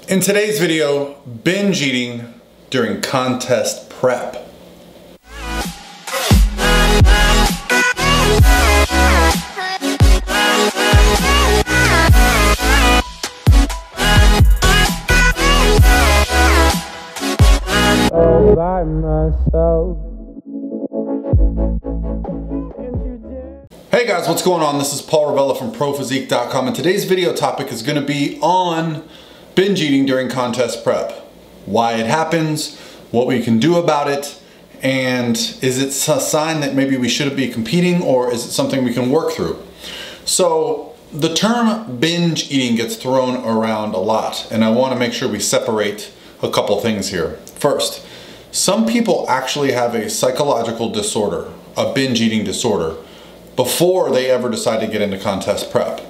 In today's video, binge eating during contest prep. All by myself. Hey guys, what's going on? This is Paul Ravella from ProPhysique.com, and today's video topic is going to be on binge eating during contest prep. Why it happens, what we can do about it, and is it a sign that maybe we shouldn't be competing, or is it something we can work through? So the term binge eating gets thrown around a lot, and I want to make sure we separate a couple things here. First, some people actually have a psychological disorder, a binge eating disorder, before they ever decide to get into contest prep.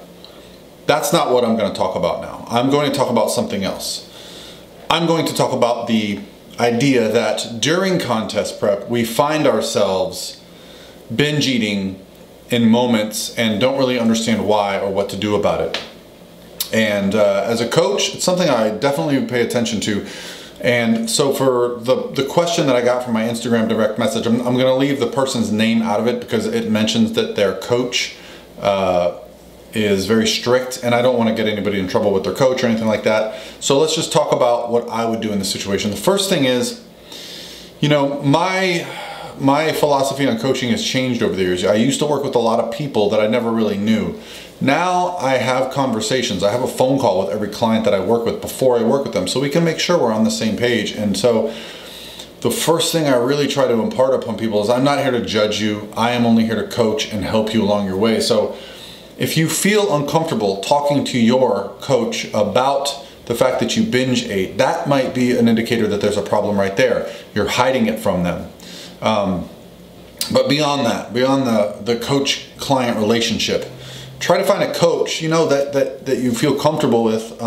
That's not what I'm going to talk about now. I'm going to talk about something else. I'm going to talk about the idea that during contest prep, we find ourselves binge eating in moments and don't really understand why or what to do about it. And as a coach, it's something I definitely pay attention to. And so for the question that I got from my Instagram direct message, I'm going to leave the person's name out of it because it mentions that their coach is very strict, and I don't want to get anybody in trouble with their coach or anything like that. So let's just talk about what I would do in this situation. The first thing is, you know, my philosophy on coaching has changed over the years. I used to work with a lot of people that I never really knew. Now I have conversations. I have a phone call with every client that I work with before I work with them, so we can make sure we're on the same page. And so the first thing I really try to impart upon people is I'm not here to judge you. I am only here to coach and help you along your way. So if you feel uncomfortable talking to your coach about the fact that you binge ate, that might be an indicator that there's a problem right there. You're hiding it from them. But beyond that, beyond the coach-client relationship, try to find a coach, you know, that you feel comfortable with,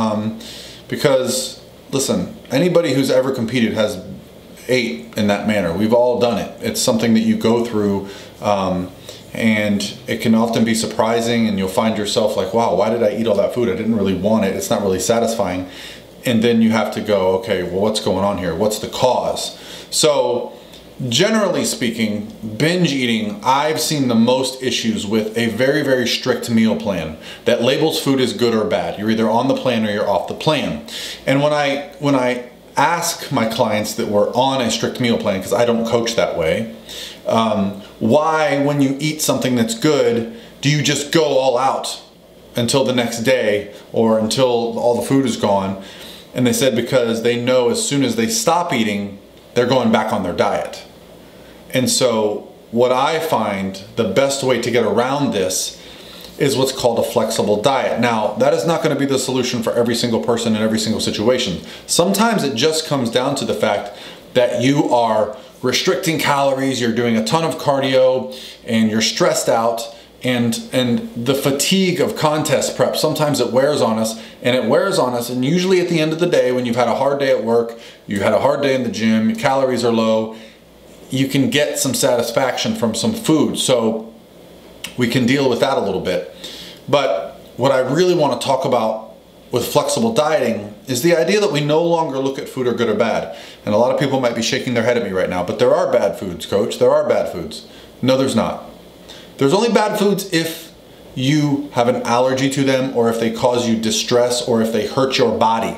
because listen, anybody who's ever competed has ate in that manner. We've all done it. It's something that you go through, and it can often be surprising, and you'll find yourself like, wow, why did I eat all that food? I didn't really want it. It's not really satisfying. And then you have to go, okay, well, what's going on here? What's the cause? So generally speaking, binge eating, I've seen the most issues with a very, very strict meal plan that labels food as good or bad. You're either on the plan or you're off the plan. And when I ask my clients that were on a strict meal plan, because I don't coach that way, why, when you eat something that's good, do you just go all out until the next day or until all the food is gone? And they said because they know as soon as they stop eating, they're going back on their diet. And so what I find the best way to get around this is what's called a flexible diet. Now, that is not going to be the solution for every single person in every single situation. Sometimes it just comes down to the fact that you are restricting calories, you're doing a ton of cardio, and you're stressed out, and the fatigue of contest prep, sometimes it wears on us, and usually at the end of the day, when you've had a hard day at work, you had a hard day in the gym, your calories are low, you can get some satisfaction from some food. So we can deal with that a little bit. But what I really want to talk about with flexible dieting is the idea that we no longer look at food or good or bad. And a lot of people might be shaking their head at me right now, but there are bad foods, coach. There are bad foods. No, there's not. There's only bad foods if you have an allergy to them, or if they cause you distress, or if they hurt your body.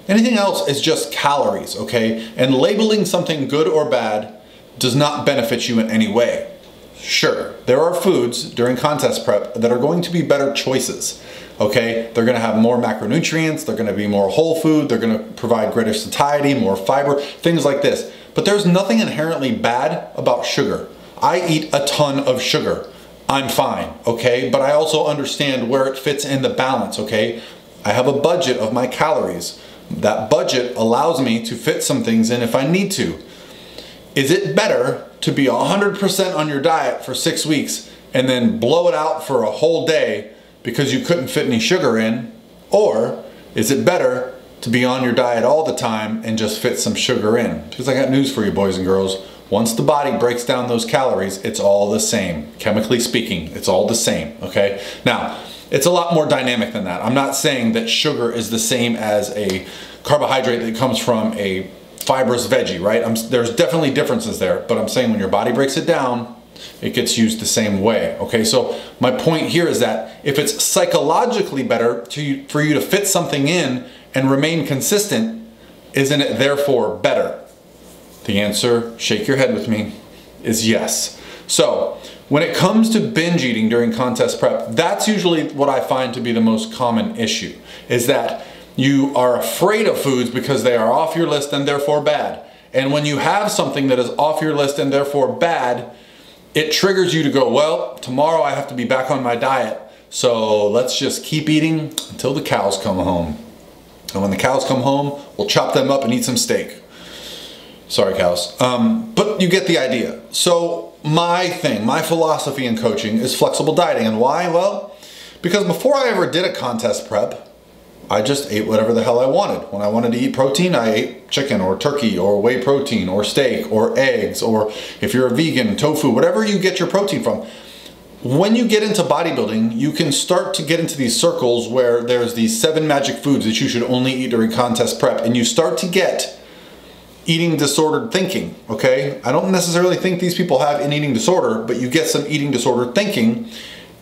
Anything else is just calories, okay? And labeling something good or bad does not benefit you in any way. Sure, there are foods during contest prep that are going to be better choices, okay? They're gonna have more macronutrients, they're gonna be more whole food, they're gonna provide greater satiety, more fiber, things like this. But there's nothing inherently bad about sugar. I eat a ton of sugar. I'm fine, okay? But I also understand where it fits in the balance, okay? I have a budget of my calories. That budget allows me to fit some things in if I need to. Is it better to be 100% on your diet for 6 weeks and then blow it out for a whole day because you couldn't fit any sugar in? Or is it better to be on your diet all the time and just fit some sugar in? Because I got news for you, boys and girls. Once the body breaks down those calories, it's all the same. Chemically speaking, it's all the same, okay? Now, it's a lot more dynamic than that. I'm not saying that sugar is the same as a carbohydrate that comes from a fibrous veggie, right? There's definitely differences there, but I'm saying when your body breaks it down, it gets used the same way, okay? So my point here is that if it's psychologically better for you to fit something in and remain consistent, isn't it therefore better? The answer, shake your head with me, is yes. So when it comes to binge eating during contest prep, that's usually what I find to be the most common issue, is that you are afraid of foods because they are off your list and therefore bad. And when you have something that is off your list and therefore bad, it triggers you to go, well, tomorrow I have to be back on my diet, so let's just keep eating until the cows come home. And when the cows come home, we'll chop them up and eat some steak. Sorry, cows. But you get the idea. So my philosophy in coaching is flexible dieting. And why? Well, because before I ever did a contest prep, I just ate whatever the hell I wanted. When I wanted to eat protein, I ate chicken or turkey or whey protein or steak or eggs, or if you're a vegan, tofu, whatever you get your protein from. When you get into bodybuilding, you can start to get into these circles where there's these 7 magic foods that you should only eat during contest prep, and you start to get eating disordered thinking, okay? I don't necessarily think these people have an eating disorder, but you get some eating disordered thinking,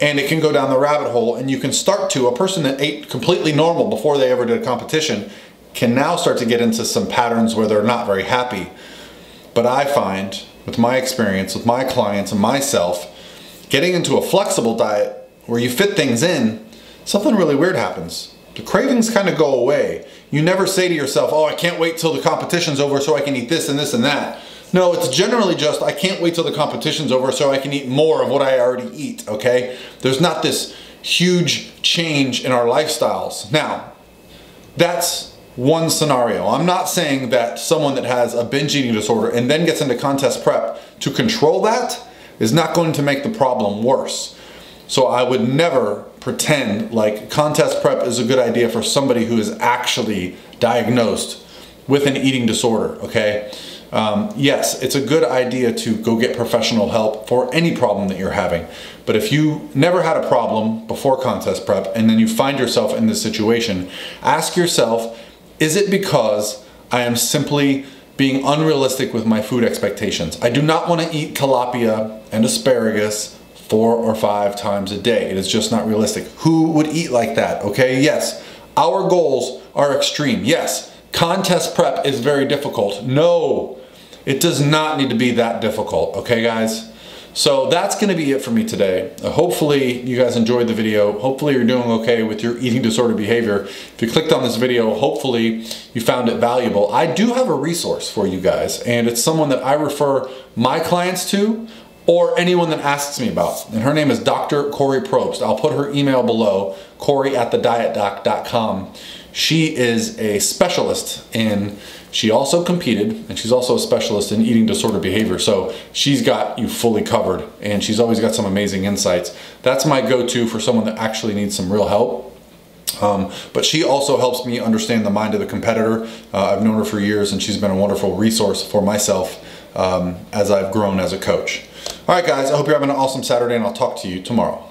and it can go down the rabbit hole, and you can start to, a person that ate completely normal before they ever did a competition can now start to get into some patterns where they're not very happy. But I find, with my experience, with my clients and myself, getting into a flexible diet where you fit things in, something really weird happens. The cravings kind of go away. You never say to yourself, oh, I can't wait till the competition's over so I can eat this and this and that. No, it's generally just, I can't wait till the competition's over so I can eat more of what I already eat, okay? There's not this huge change in our lifestyles. Now, that's one scenario. I'm not saying that someone that has a binge eating disorder and then gets into contest prep to control that is not going to make the problem worse. So I would never pretend like contest prep is a good idea for somebody who is actually diagnosed with an eating disorder, okay? Yes, it's a good idea to go get professional help for any problem that you're having. But if you never had a problem before contest prep and then you find yourself in this situation, ask yourself, is it because I am simply being unrealistic with my food expectations? I do not want to eat tilapia and asparagus 4 or 5 times a day. It is just not realistic. Who would eat like that, okay? Yes, our goals are extreme. Yes, contest prep is very difficult. No, it does not need to be that difficult, okay guys? So that's gonna be it for me today. Hopefully you guys enjoyed the video. Hopefully you're doing okay with your eating disorder behavior. If you clicked on this video, hopefully you found it valuable. I do have a resource for you guys, and it's someone that I refer my clients to or anyone that asks me about. And her name is Dr. Corey Probst. I'll put her email below, corey@thedietdoc.com. She is a specialist in, she also competed, and she's also a specialist in eating disorder behavior. So she's got you fully covered, and she's always got some amazing insights. That's my go-to for someone that actually needs some real help. But she also helps me understand the mind of the competitor. I've known her for years, and she's been a wonderful resource for myself as I've grown as a coach. All right, guys, I hope you're having an awesome Saturday, and I'll talk to you tomorrow.